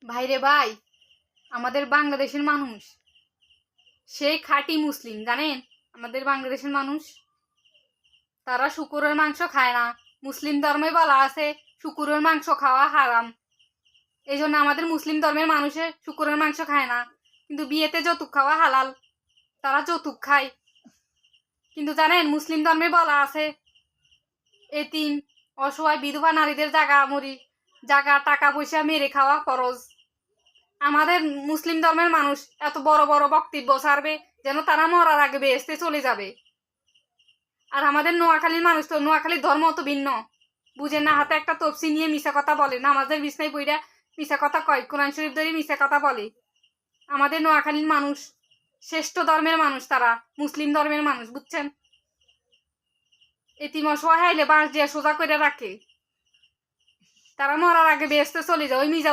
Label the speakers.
Speaker 1: ভাইরে ভাই, আমাদের বাংলাদেশের মানুষ সেই খাঁটি মুসলিম, জানেন? আমাদের বাংলাদেশের মানুষ তারা শুকুরের মাংস খায় না। মুসলিম ধর্মে বলা আছে শুকুরের মাংস খাওয়া হারাম। এই জন্য আমাদের মুসলিম ধর্মের মানুষে শুকুরের মাংস খায় না, কিন্তু বিয়েতে যৌতুক খাওয়া হালাল, তারা যৌতুক খায়। কিন্তু জানেন, মুসলিম ধর্মে বলা আছে এতিম অসহায় বিধবা নারীদের জাগা টাকা পয়সা মেরে খাওয়া ফরজ। আমাদের মুসলিম ধর্মের মানুষ এত বড় বড় বক্তব্য ছাড়বে যেন তারা মরার আগে বেহেস্তে চলে যাবে। আর আমাদের নোয়াখালীর মানুষ তো, নোয়াখালীর ধর্ম তো ভিন্ন, বুঝেন না? হাতে একটা তফসি নিয়ে মিশা কথা বলে, নামাজের বিছনায় বইরা মিশা কথা কয়, কোরআন শরীফ ধরে মিশা কথা বলে। আমাদের নোয়াখালীর মানুষ শ্রেষ্ঠ ধর্মের মানুষ, তারা মুসলিম ধর্মের মানুষ, বুঝছেন? এতিম অসহায় হাইলে বাঁশ দিয়ে সোজা করে রাখে, তারা মরার আগে বেহেস্তে চলে যায়। ওই মিজা